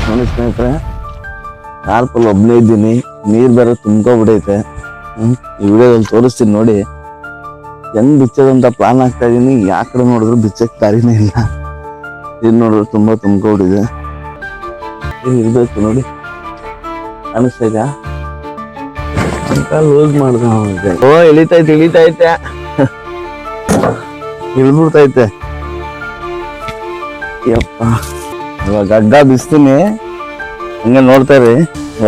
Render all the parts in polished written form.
ನೋಡಿ ಸ್ನೇಹಿತರೆ, ಟಾರ್ಪಲ್ ಒಬ್ಬನೇ ಇದ್ದೀನಿ, ನೀರು ಬೇರೆ ತುಂಬ್ಕೊಬಿಡೈತೆ. ಈ ವಿಡಿಯೋದಲ್ಲಿ ತೋರಿಸ್ತೀನಿ ನೋಡಿ. ಹೆಂಗ್ ಬಿಚ್ಚೋದಂತ ಪ್ಲಾನ್ ಆಗ್ತಾ ಇದೀನಿ. ಯಾ ಕಡೆ ನೋಡಿದ್ರು ಬಿಚ್ಚಕ್ ದಾರಿನೇ ಇಲ್ಲ. ನೀರು ನೋಡಿದ್ರೆ ತುಂಬಾ ತುಂಬ್ಕೊಬಿಟ್ಟಿದೆ. ಇರ್ಬೇಕು ನೋಡಿ, ಅನಿಸ್ತಾ ಇದೆಯಾ? ಲೂಸ್ ಮಾಡ್ದ. ಓ ಇಳಿತೈತೆ ಇಳ್ಬಿಡ್ತೈತೆ. ಯಪ್ಪ, ಇವಾಗ ಅಡ್ಡ ಬಿಸ್ತೀನಿ. ಹಂಗೆ ನೋಡ್ತಾ ಇರಿ,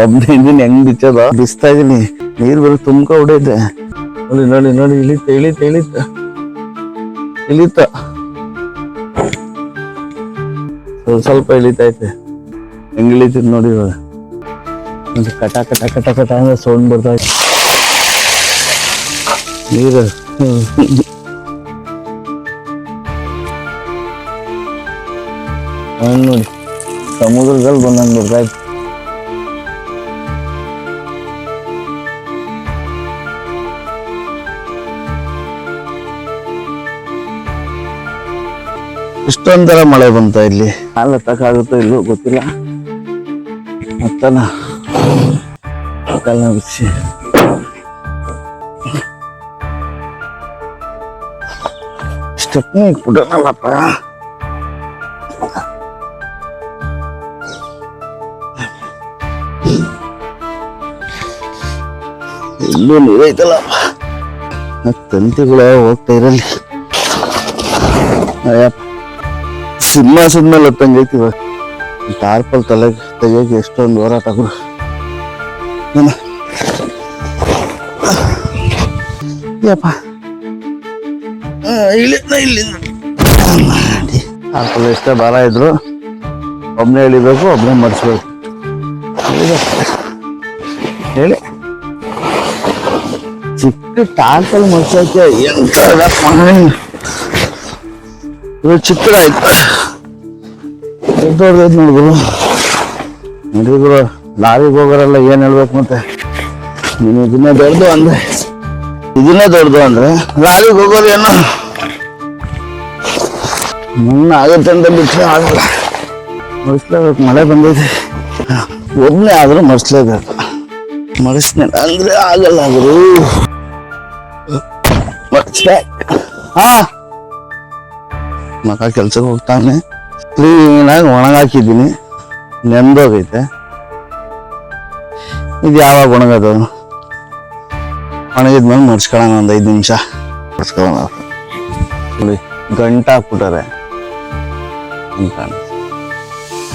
ಒಬ್ಬನೇ ಇದ್ದೀನಿ ಹೆಂಗ್ ಬಿಚ್ಚೋದು. ಬಿಸ್ತಾ ಇದೀನಿ, ನೀರ್ ಬರೀ ತುಂಬ್ಕೊಬಿಡೈತೆ. ನೋಡಿ ನೋಡಿ ನೋಡಿ, ಇಳಿತ ಸ್ವಲ್ಪ ಇಳಿತೈತೆ. ಹೆಂಗ್ ಇಳಿತೈತೆ ನೋಡಿ. ಇವಾಗ ಕಟ ಕಟ ಕಟ ಕಟ ಅಂದ್ರೆ ಸೌಂಡ್ ಬರ್ತಾ ಇತ್ತು ನೀರು. ನೋಡಿ, ಸಮುದ್ರದಲ್ಲಿ ಬಂದಂಗ್ ಬರ್ತಾ ಇತ್ತು. ಇಷ್ಟೊಂಥರ ಮಳೆ ಬಂತ ಇಲ್ಲಿ. ಹಾಲತ್ತಕ್ಕಾಗುತ್ತೋ ಇಲ್ಲೋ ಗೊತ್ತಿಲ್ಲ. ಮತ್ತನ ಬಿಚ್ಚಿ ಸ್ಟೆಪ್ನಿ ಇಟ್ಬಿಟ್ಟನಲ್ಲಪ್ಪ. ಇಲ್ಲೂ ನೀರೈತಲ್ಲಪ್ಪ. ತಂತಿಗಳ ಹೋಗ್ತಾ ಇರಲಿ. ಅಯ್ಯಪ್ಪ, ಸಿಂಹಾಸದ ಮೇಲೆ ಹತ್ತಂಗೈತಿ. ಇವಾಗ ಟಾರ್ಪಲ್ ತಲೆ ತೆಗಿಯೋಕೆ ಎಷ್ಟೊಂದು ಹೋರಾಟ ಗುರು. ಟಾರ್ಪಲ್ ಎಷ್ಟೇ ಭಾರ ಇದ್ರು ಒಬ್ನೇ ಎಳಿಬೇಕು, ಒಬ್ನೇ ಮರ್ಸ್ಬೇಕು. ಹೇಳಿ, ಚಿಕ್ಕ ಟಾರ್ಪಲ್ ಮರ್ಸೋಕೆ ಎಂತ ಚಿಕ್ಕದಾಯ್ತು. ದೊಡ್ಡದೈತೆ ನೋಡಿದ್ರು. ನೋಡಿದ್ರು ಲಾರಿಗೆ ಹೋಗೋರೆಲ್ಲ ಏನ್ ಹೇಳ್ಬೇಕು. ಮತ್ತೆ ನೀನು ಇದನ್ನೇ ದೊಡ್ಡದು ಅಂದ್ರೆ ಲಾರಿಗೆ ಹೋಗೋರು ಏನೋ ಆಗುತ್ತೆ ಅಂತ ಬಿಟ್ಟರೆ ಆಗಲ್ಲ. ಮರ್ಸ್ಲೇಬೇಕು. ಮಳೆ ಬಂದೈತೆ, ಒಬ್ಬನೇ ಆದ್ರೂ ಮರ್ಸ್ಲೇಬೇಕು. ಮರ್ಸ್ನೇನ ಅಂದ್ರೆ ಆಗಲ್ಲ ಆದ್ರು ಮರ್ಸ್ಬೇಕು. ಮಗ ಕೆಲ್ಸಕ್ಕೆ ಹೋಗ್ತಾನೆ. ಕ್ಲೀನಾಗಿ ಒಣಗಾಕಿದ್ದೀನಿ, ನೆಂದೋಗೈತೆ. ಇದು ಯಾವಾಗ ಒಣಗೋದು? ಒಣಗಿದ್ಮೇಲೆ ಮಡ್ಸ್ಕೊಳ್ಳೋಣ, ಒಂದು 5 ನಿಮಿಷ ಮಡ್ಸ್ಕೊಳ್ಳೋಣ. ಗಂಟೆ ಹಾಕ್ಬಿಟ್ಟಾರೆ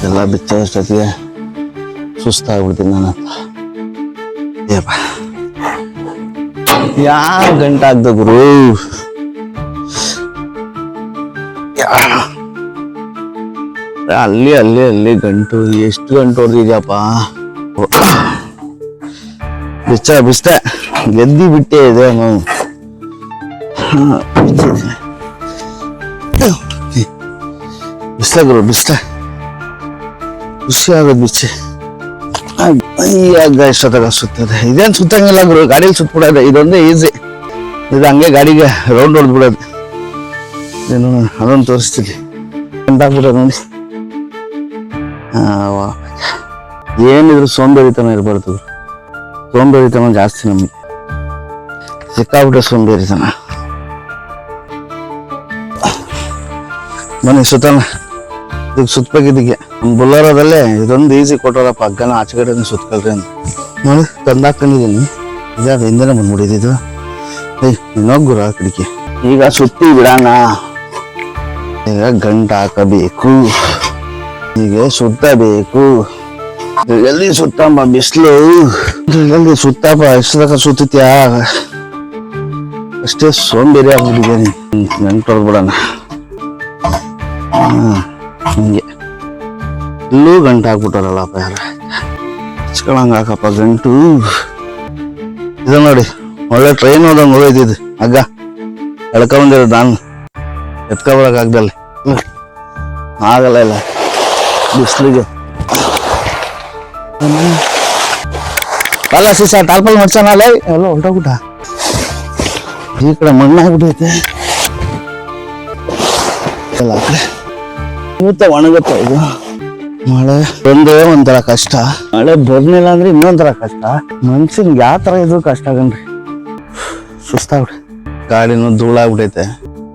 ಎಲ್ಲ ಬಿಚ್ಚೋಷ್ಟೊತ್ತಿಗೆ ಸುಸ್ತಾಗ್ಬಿಡ್ತೀನಿ ನಾನು. ಯಾವ ಗಂಟೆ ಆಗ್ದ ಗುರು? ಅಲ್ಲಿ ಗಂಟು. ಎಷ್ಟು ಗಂಟು ಹೊಡೆದಿದ್ಯಪ್ಪ. ಬಿಸ್ತೆ ಗೆದ್ದಿ ಬಿಟ್ಟೆ ಇದೆ. ಬಿಸ್ಲೆ ಗುರು, ಬಿಸ್ಲೆ ಖುಷಿ ಆಗೋದು ಬಿಚ್ಚಿ. ಈಗ ಇಷ್ಟೊತ್ತಾಗ ಸುತ್ತದೆ. ಇದೇನು ಸುತ್ತಂಗಿಲ್ಲ ಗುರು, ಗಾಡಿಯಲ್ಲಿ ಸುತ್ತಬಿಡೋದು. ಇದೊಂದೇ ಈಸಿ. ಇದು ಹಂಗೆ ಗಾಡಿಗೆ ರೌಂಡ್ ಹೊಡೆದ್ಬಿಡೋದು. ಏನು ಅದೊಂದು ತೋರಿಸ್ತೀನಿ. ಗಂಟಾಗ್ಬಿಡೋದು ನೋಡಿ. ಏನಿದ್ರು ಸೋಂಬೇರಿತನ ಇರಬಾರ್ದು. ಸೋಂಬೇರಿತನ ಜಾಸ್ತಿ ನಮಗೆ. ಸಿಕ್ಕಾಬಿಟ್ರೆ ಸೋಂಬೇರಿತನ. ಬನ್ನಿ ಸುತ್ತಾನ. ಇದಕ್ಕೆ ಸುತ್ತಬೇಕಿದ್ದಕ್ಕೆ ನಮ್ಮ ಬುಲ್ಲರದಲ್ಲೇ ಇದೊಂದು ಈಸಿ ಕೊಟ್ಟೋರಪ್ಪ. ಹಗ್ಗನ ಆಚೆ ಕಡೆ ಸುತ್ತಕಲ್ರಿ ಅಂತ ನೋಡಿ ತಂದಾಕೊಂಡಿದ್ದೀನಿ. ಇದಾಗ ಹಿಂದೆನೇ ಬಂದ್ಬಿಟ್ಟಿದ್ದು. ಇನ್ನೊಗ್ಗುರ ಕಿಡಿಕೆ. ಈಗ ಸುತ್ತಿ ಬಿಡೋಣ. ಈಗ ಗಂಟು ಹಾಕಬೇಕು. ಹೀಗೆ ಸುತ್ತಬೇಕು. ಎಲ್ಲಿ ಸುತ್ತಮ್ಮ ಬಿಸ್ಲು. ಎಲ್ಲಿ ಸುತ್ತಪ್ಪ. ಎಷ್ಟು ತನಕ ಸುತ್ತೀಯಾ? ಅಷ್ಟೇ ಸೋಂಬೇರಿ ಆಗ್ಬಿಟ್ಟಿದ್ದೇನೆ. ಗಂಟು ಹೊಡ್ಬಿಡೋಣ. ಹಿಂಗೆ ಇಲ್ಲೂ ಗಂಟು ಹಾಕ್ಬಿಟ್ಟಾರಲ್ಲಪ್ಪ. ಯಾರ ಹಚ್ಕೊಳಂಗ ಹಾಕಪ್ಪ ಗಂಟು. ಇದು ನೋಡಿ, ಒಳ್ಳೆ ಟ್ರೈನ್ ಹೋದಂಗೆ ಹೋಗೈತಿದ್ದು. ಹಗ್ಗ ಎಳ್ಕೊಂಬಂದಿರೋದು ನಾನು. ಎತ್ಕೊಬರಕ್ ಆಗ್ದಲ್ಲ. ಆಗಲ್ಲ ಇಲ್ಲ ಬಿಸ್ಲಿಗೆ. ಅಲ್ಲ ಸೀಸ ಟಾರ್ಪಲ್ ಮಡ್ಸೋಣಲ್ಲ. ಎಲ್ಲ ಹೊರಟೋಗ್ಬಿಟ್ಟ. ಈ ಕಡೆ ಮಣ್ಣಾಗ್ಬಿಟ್ಟೈತೆ. ಎಲ್ಲ ಆ ಕಡೆ ಇವತ್ತ ಒಣಗುತ್ತ ಇದು. ಮಳೆ ಬಂದ್ರೆ ಒಂಥರ ಕಷ್ಟ, ಮಳೆ ಬರ್ಲಿಲ್ಲ ಅಂದ್ರೆ ಇನ್ನೊಂಥರ ಕಷ್ಟ. ಮನ್ಸಿನ್ಗೆ ಯಾವ ಥರ ಇದ್ರು ಕಷ್ಟ ಆಗನ್ರಿ. ಸುಸ್ತಾಗ್ಬಿಡಿ, ಗಾಡಿನೂ ಧೂಳಾಗ್ಬಿಟ್ಟೈತೆ.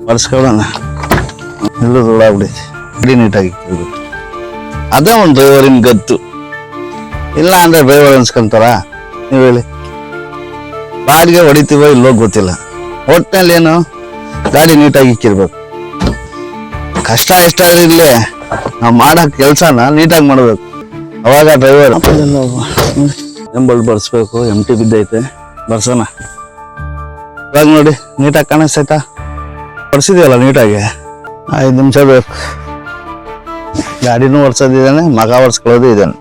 ಒರೆಸ್ಕೊಳ್ಳೋಣ, ಎಲ್ಲೂ ಧೂಳಾಗ್ಬಿಟ್ಟೈತೆ. ಗಾಡಿ ನೀಟಾಗಿ ಇಕ್ಕಿರ್ಬೇಕು. ಅದೇ ಒಂದು ಡ್ರೈವರಿನ ಗತ್ತು. ಇಲ್ಲ ಅಂದ್ರೆ ಡ್ರೈವರ್ ಅನ್ಸ್ಕೊಂತಾರ? ನೀವು ಹೇಳಿ. ಬಾಡಿಗೆ ಹೊಡಿತೀವೋ ಇಲ್ಲೋ ಗೊತ್ತಿಲ್ಲ, ಒಟ್ಟಿನಲ್ಲಿ ಏನು ಗಾಡಿ ನೀಟಾಗಿ ಇಕ್ಕಿರ್ಬೇಕು. ಕಷ್ಟ ಎಷ್ಟಾದ್ರೂ ಇರ್ಲಿ, ನಾವು ಮಾಡೋ ಕೆಲಸನ ನೀಟಾಗಿ ಮಾಡ್ಬೇಕು. ಅವಾಗ ಡ್ರೈವರ್ ಎಂಬಲ್ ಬರ್ಸ್ಬೇಕು. ಎಂಟಿ ಬಿದ್ದೈತೆ, ಬರ್ಸೋಣ. ಇವಾಗ ನೋಡಿ ನೀಟಾಗಿ ಕಾಣಿಸ್ತೈತಾ? ಬರ್ಸಿದೀವಲ್ಲ ನೀಟಾಗಿ. 5 ನಿಮಿಷ ಬೇಕು. ಗಾಡಿನೂ ಒರ್ಸೋದಿದ್ದಾನೆ, ಮಗ ಒರ್ಸ್ಕೊಳ್ಳೋದು ಇದ್ದಾನೆ.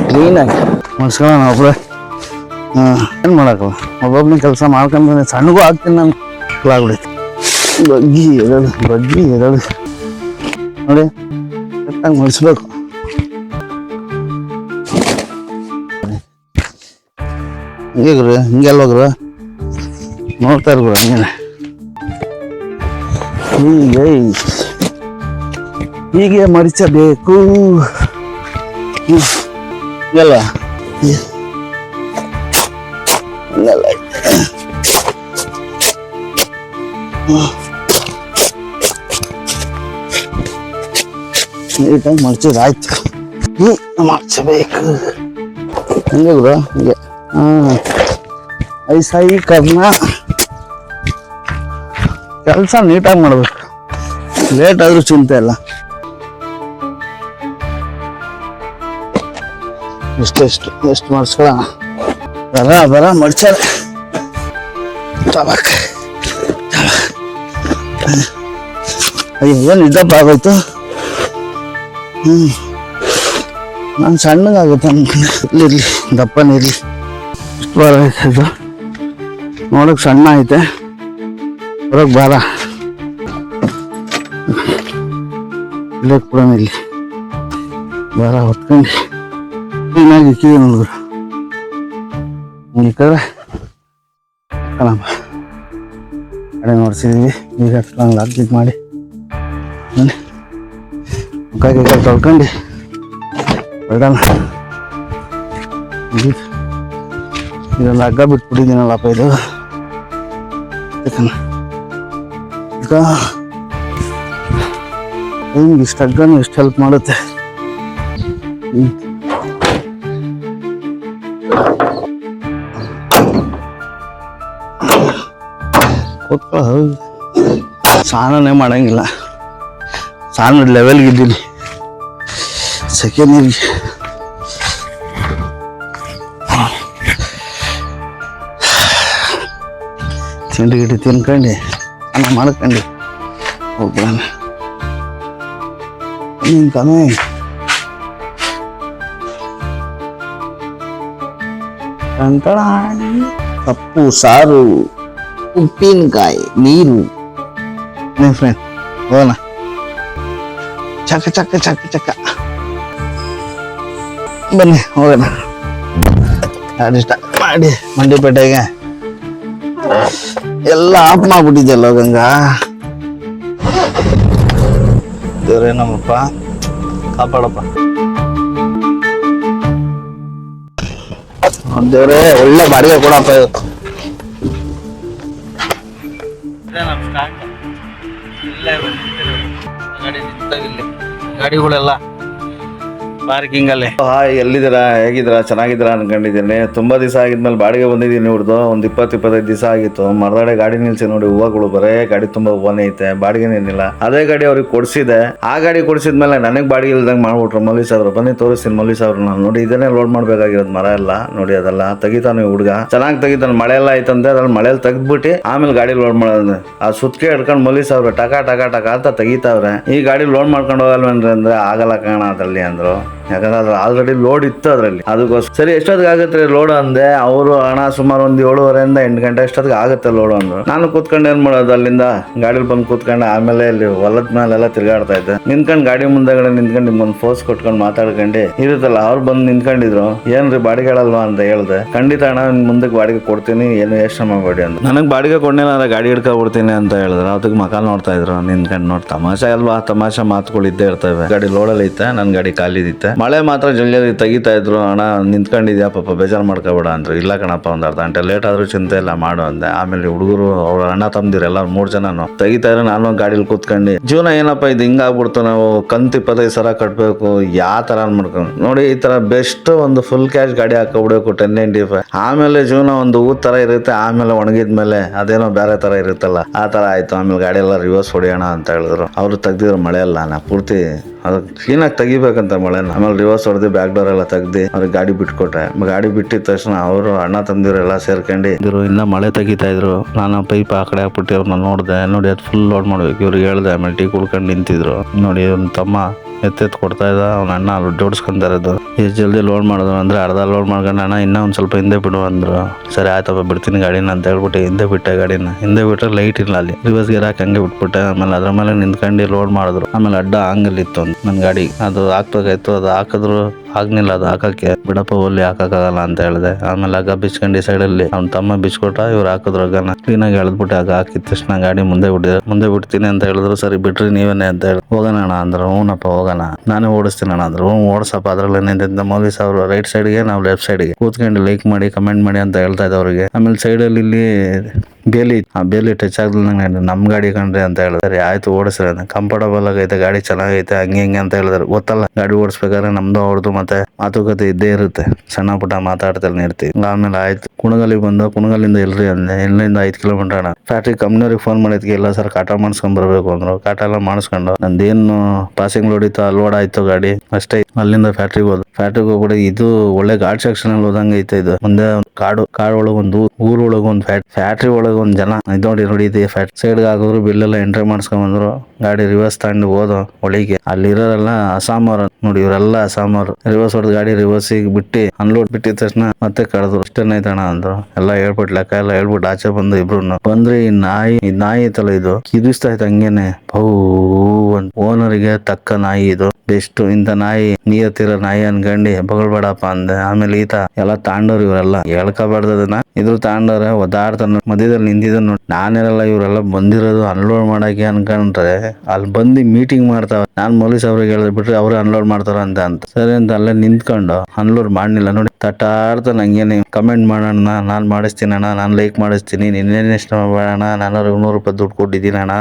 ಕ್ಲೀನಾಗಿ ಒರ್ಸ್ಕೊಳ್ಳೋಣ ಒಬ್ಬರೇ. ಏನು ಮಾಡಕ್ಕಲ್ಲ, ಒಬ್ಬೊಬ್ಬನ ಕೆಲಸ ಮಾಡ್ಕೊಂಡು ಸಣ್ಣಗೂ ಆಗ್ತೀನಿ ನಾನು. ಆಗ್ಬಿಡೈತಿ. ಬಗ್ಗಿ ಎದಳು ನೋಡಿ, ಕರೆಕ್ಟಾಗಿ ಮುಡಿಸ್ಬೇಕು. ಹಿಂಗೆ ಗುರು, ಹಿಂಗೆಲ್ಲ ಹೋಗ್ರು ನೋಡ್ತಾ ಇರ್ಗುರು. ಹಂಗೇನೆ ಹೀಗೆ ಮಡಿಚಬೇಕು. ಹಿಂಗಲ್ಲ ಹಿಂಗಲ್ಲ ನೀಟಾಗಿ ಮಡ್ಚಿದಾಯ್ತು. ಮಡ್ಚಬೇಕು ಹಂಗೆ ಗುರು, ಹಿಂಗೆ. ಐಸಾಯಿ ಕರ್ನ ಕೆಲಸ ನೀಟಾಗಿ ಮಾಡ್ಬೇಕು. ಲೇಟ್ ಆದ್ರೂ ಚಿಂತೆ ಇಲ್ಲ. ಎಷ್ಟು ಮಾಡಿಸ್ಕೊಳ್ಳೋಣ. ಬರ ಮಡ್ಚಾರ ಅಯ್ಯೋ, ಏನು ಇದ್ದಪ್ಪ ಆಗೋಯ್ತು. ನಾನು ಸಣ್ಣಗಾಗುತ್ತೆ ಅನ್ಕೊಂಡು. ಇರ್ಲಿ ದಪ್ಪನಿರ್ಲಿ. ಇಷ್ಟು ಭಾರ ಆಯ್ತು, ನೋಡಕ್ ಸಣ್ಣ ಐತೆ, ಹೊರಗೆ ಭಾರ. ಇಲ್ಲೇ ಕೂಡ ಇಲ್ಲಿ ಭಾರ ಹೊತ್ಕೊಂಡು ಕ್ಲೀನಾಗಿ ಇಕ್ಕಿದೆ ನೋಡಿದ್ರು. ಇಕ್ಕಿದ್ರೆ ಕಡೆ ನೋಡ್ಸಿದೀವಿ. ಈಗ ಲಾಕ್ ಮಾಡಿ ಮುಖ ತೊಳ್ಕೊಂಡು ಹೊರಡೋಣ. ಇದೊಂದು ಹಗ್ಗ ಬಿಟ್ಬಿಟ್ಟಿದ್ದೀನಲ್ಲಪ್ಪ, ಇದು ಈಗ ಹಿಂಗೆ ಇಷ್ಟು ಹಗ್ಗನೂ ಎಷ್ಟು ಹೆಲ್ಪ್ ಮಾಡುತ್ತೆ. ಸ್ನಾನನೇ ಮಾಡಂಗಿಲ್ಲ, ಸ್ನಾನ ಲೆವೆಲ್ಗೆ ಇದ್ದೀನಿ. ಸೆಕೆಂಡ್ ನೀರಿಗೆ ತಿಂಡಿ ಗಿಡಿ ತಿನ್ಕೊಂಡು ಸ್ನಾನ ಮಾಡ್ಕೊಂಡು ಹೋಗ್ಬಿಡೋಣ. ನೀನು ಕಮ್ಮಿ ಪಪ್ಪು ಸಾರು, ಉಪ್ಪಿನಕಾಯಿ, ನೀರು. ಫ್ರೆಂಡ್ ಹೋಗೋಣ. ಚಕ್ಕ ಚಕ್ಕ ಚಕ್ಕ ಚಕ್ಕ ಬನ್ನಿ ಹೋಗೋಣ. ಅದಿಷ್ಟ ಮಾಡಿ ಮಂಡಿಪೇಟೆಗೆ ಎಲ್ಲ ಆಫ್ ಮಾಡ್ಬಿಟ್ಟಿದ್ಯಲ್ಲ ಗಂಗಾ. ದೇವ್ರೇ ನಮ್ಮಪ್ಪ ಕಾಪಾಡಪ್ಪ. ದೇವ್ರೇ ಒಳ್ಳೆ ಬಾಡಿಗೆ ಕೊಡಪ್ಪ. ಗಾಡಿಗಳೆಲ್ಲ ಪಾರ್ಕಿಂಗ್ ಅಲ್ಲಿ. ಹಾಯ್, ಎಲ್ಲಿದ್ದೀರಾ, ಹೇಗಿದ್ದೀರಾ, ಚೆನ್ನಾಗಿದ್ದೀರಾ ಅನ್ಕೊಂಡಿದ್ದೀನಿ. ತುಂಬಾ ದಿವಸ ಆಗಿದ್ಮೇಲೆ ಬಾಡಿಗೆ ಬಂದಿದ್ದೀನಿ. ಇವ್ರದ್ದು ಒಂದು 20-25 ದಿವಸ ಆಗಿತ್ತು. ಮರದಡೆ ಗಾಡಿ ನಿಲ್ಸಿ ನೋಡಿ, ಹೂವಗಳು ಬರೇ ಗಾಡಿ ತುಂಬಾ ಹೂವನೇ ಐತೆ, ಬಾಡಿಗೆ ಏನಿಲ್ಲ. ಅದೇ ಗಾಡಿ ಅವ್ರಿಗೆ ಕೊಡ್ಸಿದೆ. ಆ ಗಾಡಿ ಕೊಡ್ಸಿದ್ಮೇಲೆ ನನಗೆ ಬಾಡಿಗೆ ಇಲ್ದಂಗೆ ಮಾಡ್ಬಿಟ್ರು ಮೌಲಿಸ್ ಅವರು. ಬನ್ನಿ ತೋರಿಸ್ತೀನಿ ಮೌಲಿಸ್ ಅವ್ರು. ನಾನು ನೋಡಿ ಇದನ್ನೇ ಲೋಡ್ ಮಾಡ್ಬೇಕಾಗಿರೋದು, ಮರ ಎಲ್ಲ ನೋಡಿ. ಅದೆಲ್ಲ ತೆಗಿತಾನೆ ಹುಡುಗ, ಚೆನ್ನಾಗಿ ತೆಗಿತಾನೆ. ಮಳೆ ಎಲ್ಲ ಆಯ್ತಂದ್ರೆ ಅದ್ರಲ್ಲಿ ಮಳೆಯಲ್ಲಿ ತೆಗ್ದ್ಬಿಟ್ಟು ಆಮೇಲೆ ಗಾಡಿ ಲೋಡ್ ಮಾಡೋದು. ಆ ಸುತ್ತಿಗೆ ಹಿಡ್ಕೊಂಡು ಮೌಲಿಸ್ ಅವರು ಟಕ ಟಕ ಟಕ ಅಂತ ತೆಗಿತಾವ್ರೆ. ಈ ಗಾಡಿ ಲೋಡ್ ಮಾಡ್ಕೊಂಡು ಹೋಗಲ್ವೇನ್ರಿ ಅಂದ್ರೆ ಆಗಲ್ಲ ಕಾಣ ಅದ್ರಲ್ಲಿ ಅಂದ್ರು. ಯಾಕಂದ್ರೆ ಅದ್ರ ಆಲ್ರೆಡಿ ಲೋಡ್ ಇತ್ತು ಅದ್ರಲ್ಲಿ. ಅದಕ್ಕೋಸ್ಕರ ಸರಿ ಎಷ್ಟೊತ್ತಿಗೆ ಆಗುತ್ತೆ ಲೋಡ್ ಅಂದೆ. ಅವರು ಹಣ ಸುಮಾರು ಒಂದು 7:30 8 ಗಂಟೆ ಅಷ್ಟೊತ್ತಿಗೆ ಆಗುತ್ತೆ ಲೋಡ್ ಅಂದ್ರು. ನಾನು ಕೂತ್ಕೊಂಡು ಏನ್ ಮಾಡೋದು, ಅಲ್ಲಿಂದ ಗಾಡಿಲಿ ಬಂದು ಕೂತ್ಕೊಂಡು ಆಮೇಲೆ ಇಲ್ಲಿ ಹೊಲದ ಮೇಲೆಲ್ಲ ತಿರ್ಗಾಡ್ತಾ ಇದ್ದೆ. ನಿಂತ್ಕೊಂಡು ಗಾಡಿ ಮುಂದೆಗಡೆ ನಿಂತ್ಕೊಂಡು ನಿಮ್ಮೊಂದು ಫೋರ್ಸ್ ಕೊಟ್ಕೊಂಡು ಮಾತಾಡ್ಕೊಂಡು ಇರುತ್ತಲ್ಲ. ಅವ್ರು ಬಂದು ನಿಂತ್ಕೊಂಡಿದ್ರು. ಏನ್ರಿ ಬಾಡಿಗೆ ಹೇಳಲ್ವಾ ಅಂತ ಹೇಳ್ದೆ. ಖಂಡಿತ ಅಣ್ಣ ಮುಂದಕ್ಕೆ ಬಾಡಿಗೆ ಕೊಡ್ತೀನಿ, ಏನು ಯೋಚನೆ ಮಾಡಬೇಡಿ ಅಂತ. ನನಗೆ ಬಾಡಿಗೆ ಕೊಡ್ಲಿಲ್ಲ ಅಂದ್ರೆ ಗಾಡಿ ಹಿಡ್ಕೊಬಿಡ್ತೀನಿ ಅಂತ ಹೇಳಿದ್ರು. ಅದಕ್ಕೆ ಮಕ ನೋಡ್ತಾ ಇದ್ರು ನಿಂತ್ಕೊಂಡು. ನೋಡಿ ತಮಾಷೆ ಅಲ್ವಾ, ತಮಾಷೆ ಮಾತುಗಳು ಇದ್ದೇ ಇರ್ತವೆ. ಗಾಡಿ ಲೋಡಲ್ಲಿ ಐತೆ, ನನ್ ಗಾಡಿ ಖಾಲಿದಿತ್ತೆ. ಮಳೆ ಮಾತ್ರ ಜಲ್ದಿ ತೆಗಿತಾ ಇದ್ರು. ಅಣ್ಣ ನಿಂತ್ಕೊಂಡಿದ್ಯಾ ಪಾಪ ಬೇಜಾರು ಮಾಡ್ಕೋಬೇಡ ಅಂದ್ರು. ಇಲ್ಲ ಕಣಪ್ಪ ಒಂದ್ ಅರ್ಧ ಗಂಟೆ ಲೇಟ್ ಆದ್ರೂ ಚಿಂತೆ ಇಲ್ಲ ಮಾಡು ಅಂದೆ. ಆಮೇಲೆ ಹುಡುಗರು ಅವ್ರ ಅಣ್ಣ ತಮ್ಮದಿರು ಎಲ್ಲ 3 ಜನನು ತೆಗಿತಾ ಇದ್ರು. ನಾನು ಗಾಡಿಲಿ ಕೂತ್ಕೊಂಡು ಜೀವನ ಏನಪ್ಪ ಇದು ಹಿಂಗಾಗ್ಬಿಡ್ತು. ನಾವು ಕಂತು 25 ಸಾವಿರ ಕಟ್ಬೇಕು, ಯಾವ ತರ ಮಾಡ್ಕೊಂಡು ನೋಡಿ. ಈ ತರ ಬೆಸ್ಟ್ ಒಂದು ಫುಲ್ ಕ್ಯಾಶ್ ಗಾಡಿ ಹಾಕೋಬಿಡ್ಬೇಕು 1095. ಆಮೇಲೆ ಜೀವನ ಒಂದು ಊದ್ ತರ ಇರುತ್ತೆ. ಆಮೇಲೆ ಒಣಗಿದ್ಮೇಲೆ ಅದೇನೋ ಬೇರೆ ತರ ಇರುತ್ತಲ್ಲ, ಆ ತರ ಆಯ್ತು. ಆಮೇಲೆ ಗಾಡಿ ಎಲ್ಲ ರಿವರ್ಸ್ ಹೊಡಿಯೋಣ ಅಂತ ಹೇಳಿದ್ರು. ಅವ್ರು ತೆಗ್ದಿದ್ರು ಮಳೆ ಎಲ್ಲ. ನಾ ಪೂರ್ತಿ ಅದು ಕ್ಲೀನಾಗಿ ತೆಗಿಬೇಕಂತ ಮಳೆನ. ಆಮೇಲೆ ರಿವರ್ಸ್ ಹೊಡೆದು ಬ್ಯಾಕ್ ಡೋರ್ ಎಲ್ಲ ತೆಗ್ದು ಅವ್ರಿಗೆ ಗಾಡಿ ಬಿಟ್ಕೊಟ್ಟೆ. ಗಾಡಿ ಬಿಟ್ಟಿದ ತಕ್ಷಣ ಅವರು ಅಣ್ಣ ತಂದಿರು ಸೇರ್ಕೊಂಡು ಇನ್ನ ಮಳೆ ತೆಗಿತಾ ಇದ್ರು. ನಾನು ಪೈಪ್ ಆ ಕಡೆ ಹಾಕ್ಬಿಟ್ಟು ಅವ್ರನ್ನ ನೋಡಿದೆ. ನೋಡಿ ಅದು ಫುಲ್ ಲೋಡ್ ಮಾಡ್ಬೇಕು ಇವ್ರಿಗೆ ಹೇಳ್ದೆ. ಆಮೇಲೆ ಟೀ ಕುಡ್ಕೊಂಡು ನಿಂತಿದ್ರು. ನೋಡಿ ಅವ್ನ ತಮ್ಮ ಎತ್ತೆತ್ತು ಕೊಡ್ತಾ ಇದ್ದ. ಅವ್ನ ಅಣ್ಣ ಜೋಡಿಸ್ಕೊಂತ ಇರೋದು. ಎಷ್ಟು ಜಲ್ದಿ ಲೋಡ್ ಮಾಡಿದ್ರು ಅಂದ್ರೆ ಅರ್ಧ ಲೋಡ್ ಮಾಡ್ಕೊಂಡು ಅಣ್ಣ ಇನ್ನೂ ಒಂದು ಸ್ವಲ್ಪ ಹಿಂದೆ ಬಿಡು ಅಂದ್ರು. ಸರಿ ಆಯ್ತಪ್ಪ ಬಿಡ್ತೀನಿ ಗಾಡಿನ ಅಂತ ಹೇಳ್ಬಿಟ್ಟು ಹಿಂದೆ ಬಿಟ್ಟೆ. ಗಾಡಿನ ಹಿಂದೆ ಬಿಟ್ಟರೆ ಲೈಟ್ ಇಲ್ಲ ಅಲ್ಲಿ. ರಿವರ್ಸ್ ಗಿರ್ ಹಾಕಿ ಹಂಗೆ ಬಿಟ್ಬಿಟ್ಟೆ. ಆಮೇಲೆ ಅದ್ರ ಮೇಲೆ ನಿಂತ್ಕೊಂಡು ಲೋಡ್ ಮಾಡಿದ್ರು. ಆಮೇಲೆ ಅಡ್ಡ ಆಂಗಲ್ ಇತ್ತು ನನ್ನ ಗಾಡಿ. ಅದು ಹಾಕ್ಬೇಕಾಯ್ತು. ಅದು ಹಾಕಿದ್ರು ಆಗ್ನಿಲ್ಲ. ಅದು ಹಾಕಕ್ಕೆ ಬಿಡಪ್ಪ ಒಲ್ಲಿ ಹಾಕಕ್ಕಾಗಲ್ಲ ಅಂತ ಹೇಳಿದೆ. ಆಮೇಲೆ ಹಗ್ಗ ಬಿಚ್ಕೊಂಡು ಸೈಡಲ್ಲಿ ಅವ್ನ ತಮ್ಮ ಬಿಚ್ಕೊಟ್ಟ. ಇವ್ರು ಹಾಕಿದ್ರು ಹಗ್ಗನ ಕ್ಲೀನಾಗಿ ಎಳೆದ್ಬಿಟ್ಟು ಹಗ್ಗ ಹಾಕಿದ ತಕ್ಷಣ ಗಾಡಿ ಮುಂದೆ ಬಿಡ್ತೀನಿ ಅಂತ ಹೇಳಿದ್ರು. ಸರಿ ಬಿಟ್ರಿ ನೀವೇನೆ ಅಂತ ಹೇಳಿ ಹೋಗೋಣ ಅಣ್ಣ ಅಂದ್ರು. ಹ್ಞೂನಪ್ಪ ಹೋಗೋಣ, ನಾನೇ ಓಡಿಸ್ತೀನಿ ಅಣ್ಣ ಅಂದ್ರು. ಓಡಿಸಪ್ಪ ಅದ್ರಲ್ಲಿ ನಿಂತಿದ್ದ ಮೌಲ್ವಿ ಅವರು ರೈಟ್ ಸೈಡ್ಗೆ, ನಾವು ಲೆಫ್ಟ್ ಸೈಡ್ಗೆ ಕೂತ್ಕೊಂಡು ಲೈಕ್ ಮಾಡಿ ಕಮೆಂಟ್ ಮಾಡಿ ಅಂತ ಹೇಳ್ತಾ ಇದ್ದ ಅವ್ರಿಗೆ. ಆಮೇಲೆ ಸೈಡಲ್ಲಿ ಇಲ್ಲಿ ಬೇಲಿ ಟಚ್ ಆಗ್ಲಿಲ್ಲ ನಮ್ ಗಾಡಿ ಕಂಡ್ರಿ ಅಂತ ಹೇಳಿದ್ರೆ. ಆಯ್ತು ಓಡಿಸ್ರಿ, ಕಂಫರ್ಟಬಲ್ ಆಗೈತೆ ಗಾಡಿ, ಚೆನ್ನಾಗೈತೆ ಹಂಗೆ ಹಿಂಗೆ ಅಂತ ಹೇಳಿದ್ರು. ಗೊತ್ತಲ್ಲ ಗಾಡಿ ಓಡಿಸ್ಬೇಕಾದ್ರೆ ನಮ್ದು ಅವ್ರದ್ದು ಮತ್ತೆ ಮಾತುಕತೆ ಇದ್ದೇ ಇರುತ್ತೆ. ಸಣ್ಣ ಪುಟ್ಟ ಮಾತಾಡ್ತಲೇ ಇರ್ತೀವಿ. ಆಮೇಲೆ ಆಯ್ತು ಕುಣಗಲಿಗೆ ಬಂದು, ಕುಣಗಲಿಂದ ಇಲ್ರಿ ಅಂದೆ. ಇಲ್ಲಿಂದ 5 ಕಿಲೋಮೀಟರ್ ಅಣ್ಣ. ಫ್ಯಾಕ್ಟ್ರಿ ಕಂಪ್ನಿಯವ್ರಿಗೆ ಫೋನ್ ಮಾಡಿದ್ಕೆ ಇಲ್ಲ ಸರ್ ಕಾಟ ಮಾಡಿಸ್ಕೊಂಡ್ ಬರ್ಬೇಕು ಅಂದ್ರು. ಕಾಟ ಎಲ್ಲ ಮಾಡಿಸ್ಕೊಂಡು ನಂದೇನು ಪಾಸಿಂಗ್ ಲೋಡ್ ಇತ್ತು, ಲೋಡ್ ಆಯ್ತು ಗಾಡಿ ಅಷ್ಟೇ. ಅಲ್ಲಿಂದ ಫ್ಯಾಕ್ಟ್ರಿಗೆ ಹೋಗ್ಬಿಟ್ಟು ಇದು ಒಳ್ಳೆ ಗಾಡ್ ಸೆಕ್ಷನ್ ಅಲ್ಲಿ ಹೋದಂಗ ಐತೆ. ಇದು ಮುಂದೆ ಕಾಡು ಒಳಗೆ ಒಂದು ಊರ್ ಒಳಗೆ ಒಂದು ಫ್ಯಾಕ್ಟ್ರಿ ಒಳಗೆ ಒಂದು ಜನ ನೋಡಿ ಇದೆ ಫ್ಯಾಕ್ಟ್ರಿ ಸೈಡ್ಗೆ ಹಾಕಿದ್ರು. ಬಿಲ್ಲೆಲ್ಲ ಎಂಟ್ರಿ ಮಾಡ್ಸ್ಕೊಂಡ್ ಬಂದ್ರು. ಗಾಡಿ ರಿವರ್ಸ್ ತಗೊಂಡು ಹೋದ ಒಳಗೆ. ಅಲ್ಲಿ ಇರೋರೆಲ್ಲ ಅಸಾಮರು ನೋಡಿ. ಇವರೆಲ್ಲ ಅಸಾಮರು. ರಿವರ್ಸ್ ಹೊಡೆದ್ ಗಾಡಿ ರಿವರ್ಸಿಗೆ ಬಿಟ್ಟು ಅನ್ಲೋಡ್ ಬಿಟ್ಟಿದ ತಕ್ಷಣ ಮತ್ತೆ ಕಳೆದ್ರು. ಇಷ್ಟೇನಾಯ್ತಣ ಅಂದ್ರು. ಎಲ್ಲ ಹೇಳ್ಬಿಟ್ಟು ಲೆಕ್ಕ ಎಲ್ಲ ಹೇಳ್ಬಿಟ್ಟು ಆಚೆ ಬಂದು ಇಬ್ರು ಬಂದ್ರಿ. ಈ ನಾಯಿ ಐತಲ್ಲ ಇದು ಕಿರಿಸ್ತಾ ಇತ್ತು ಹಂಗೇನೆ. ಓನರಿಗೆ ತಕ್ಕ ನಾಯಿ ಇದು. ಬೆಸ್ಟ್ ಇಂತ ನಾಯಿ ನೀಯತ್ತಿರೋ ನಾಯಿ ಅನ್ಕಂಡು ಬಗಳ್ಬೇಡಪ್ಪ ಅಂದೆ. ಆಮೇಲೆ ಈತ ಎಲ್ಲ ತಾಂಡವ್ರು ಇವರೆಲ್ಲ ಹೇಳ್ಕೋಬಾರ್ದನ್ನ. ಇದ್ರು ತಾಂಡವ್ರೆ ಒದ್ದಾಡ್ತಾನ ಮಧ್ಯದಲ್ಲಿ ನಿಂತಿದ್ದ ನೋಡಿ. ನಾನಿರಲ್ಲ ಇವರೆಲ್ಲ ಬಂದಿರೋದು ಅನ್ಲೋಡ್ ಮಾಡಕ್ಕೆ ಅನ್ಕೊಂಡ್ರೆ ಅಲ್ಲಿ ಬಂದು ಮೀಟಿಂಗ್ ಮಾಡ್ತಾವ. ನಾನ್ ಪೊಲೀಸ್ ಅವ್ರಿಗೆ ಹೇಳಿದ್ ಬಿಟ್ರೆ ಅವ್ರು ಅನ್ಲೋಡ್ ಮಾಡ್ತಾರ ಅಂತ ಸರಿ ಅಂತ ಅಲ್ಲೇ ನಿಂತ್ಕೊಂಡು ಅನ್ಲೋಡ್ ಮಾಡ್ಲಿಲ್ಲ ನೋಡಿ. ತಟ್ಟಾಡ್ತಾನೆ ಹಂಗೇನೆ. ಕಮೆಂಟ್ ಮಾಡೋಣ, ನಾನ್ ಮಾಡಿಸ್ತೀನಿ ಅಣ್ಣ, ನಾನ್ ಲೈಕ್ ಮಾಡಿಸ್ತೀನಿ, ನಿನ್ನೇನು ಇಷ್ಟ ಮಾಡೋಣ, ನಾನು 100 ರೂಪಾಯಿ ದುಡ್ಡು ಕೊಟ್ಟಿದ್ದೀನಿ ಅಣ್ಣ,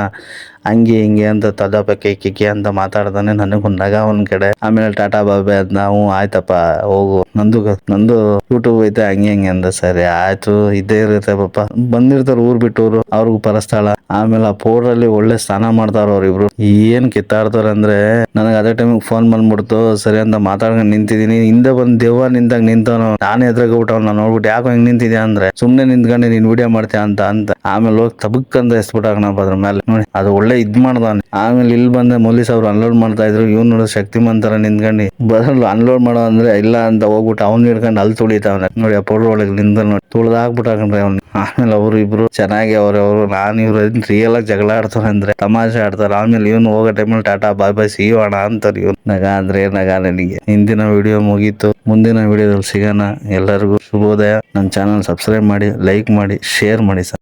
ಹಂಗೆ ಹಿಂಗೆ ಅಂತ ತದಪ ಕಿಕ್ಕಿ ಅಂತ ಮಾತಾಡ್ತಾನೆ. ನನಗೊಂದು ನಗ ಒಂದ್ ಕಡೆ. ಆಮೇಲೆ ಟಾಟಾ ಬಾಬೆ ಅದ್ ನಾವು ಆಯ್ತಪ್ಪ ಹೋಗು, ನಂದು ಯೂಟ್ಯೂಬ್ ಐತೆ ಹಂಗೆ ಹಿಂಗೆ ಅಂದ. ಸರಿ ಆಯ್ತು ಇದೇ ಇರುತ್ತೆ ಪಾಪ. ಬಂದಿರ್ತಾರ ಊರ್ ಬಿಟ್ಟವ್ರು, ಅವ್ರಿಗೂ ಪರಸ್ಥಳ. ಆಮೇಲೆ ಆ ಪೌಡ್ರಲ್ಲಿ ಒಳ್ಳೆ ಸ್ನಾನ ಮಾಡ್ತಾರ ಅವ್ರಿಬ್ರು. ಏನ್ ಕಿತ್ತಾಡ್ತಾರ ಅಂದ್ರೆ ನನಗೆ ಅದೇ ಟೈಮಿಗೆ ಫೋನ್ ಬಂದ್ಬಿಡ್ತು. ಸರಿ ಅಂತ ಮಾತಾಡ್ಕೊಂಡು ನಿಂತಿದ್ದೀನಿ. ಹಿಂದೆ ಬಂದ್ ದೆವ್ವ ನಿಂತಾಗ ನಿಂತವನು. ನಾನೇ ಎದ್ರಾಗ್ಬಿಟ್ಟು ಅವ್ನ ನೋಡ್ಬಿಟ್ಟು ಯಾಕೋ ಹಿಂಗ್ ನಿಂತಿದ್ಯಾ ಅಂದ್ರೆ ಸುಮ್ನೆ ನಿಂತ್ಕೊಂಡು ನೀನ್ ವಿಡಿಯೋ ಮಾಡ್ತೀಯ ಅಂತ ಆಮೇಲೆ ಹೋಗಿ ತಬಕ್ಕಂತ ಎಸ್ಬಿಟ್ಟಾಗಣಪ್ಪ ಅದ್ರ ಮೇಲೆ ನೋಡಿ. ಅದು ಒಳ್ಳೆ ಇದ್ ಮಾಡ್ದವನ್. ಆಮೇಲೆ ಇಲ್ಲಿ ಬಂದೆ ಪೊಲೀಸ್ ಅವ್ರು ಅನ್ಲೋಡ್ ಮಾಡ್ತಾ ಇದ್ರು. ಇವ್ನು ನೋಡಿ ಶಕ್ತಿಮಂತ ತರ ನಿಂತ್ಕೊಂಡು ಬರಲ್ಲ ಅನ್ಲೋಡ್ ಮಾಡೋ ಅಂದ್ರೆ ಇಲ್ಲ ಅಂತ ಹೋಗ್ಬಿಟ್ಟು ಅವ್ನು ಹಿಡ್ಕೊಂಡು ಅಲ್ಲಿ ತುಳಿತಾವನೆ ನೋಡಿ. ಆ ಪೌಡರ್ ಒಳಗೆ ನಿಂದ ನೋಡಿ ತುಳ್ದ ಹಾಕ್ಬಿಟ್ಟಾಕೊಂಡ್ರೆ ಅವ್ನು. ಆಮೇಲೆ ಅವರು ಇಬ್ರು ಚೆನ್ನಾಗಿ ಅವ್ರು ನಾನು ಇವ್ರು ರಿಯಲ್ ಆಗಿ ಜಗಳ ಆಡ್ತಾರೆ ಅಂದ್ರೆ ತಮಾಷೆ ಆಡ್ತಾರೆ. ಆಮೇಲೆ ಇವನು ಹೋಗೋ ಟೈಮಲ್ಲಿ ಟಾಟಾ ಬಾಯ್ ಬಾಯ್ ಸಿ ಯು ಅಣ್ಣ ಅಂತಾರೆ. ಇವ್ನು ನಗ ಅಂದ್ರೆ ನಗ ನನಗೆ. ಹಿಂದಿನ ವಿಡಿಯೋ ಮುಗೀತು. ಮುಂದಿನ ವಿಡಿಯೋದಲ್ಲಿ ಸಿಗೋಣ. ಎಲ್ಲರಿಗೂ ಶುಭೋದಯ. ನನ್ನ ಚಾನಲ್ ಸಬ್ಸ್ಕ್ರೈಬ್ ಮಾಡಿ, ಲೈಕ್ ಮಾಡಿ, ಶೇರ್ ಮಾಡಿ.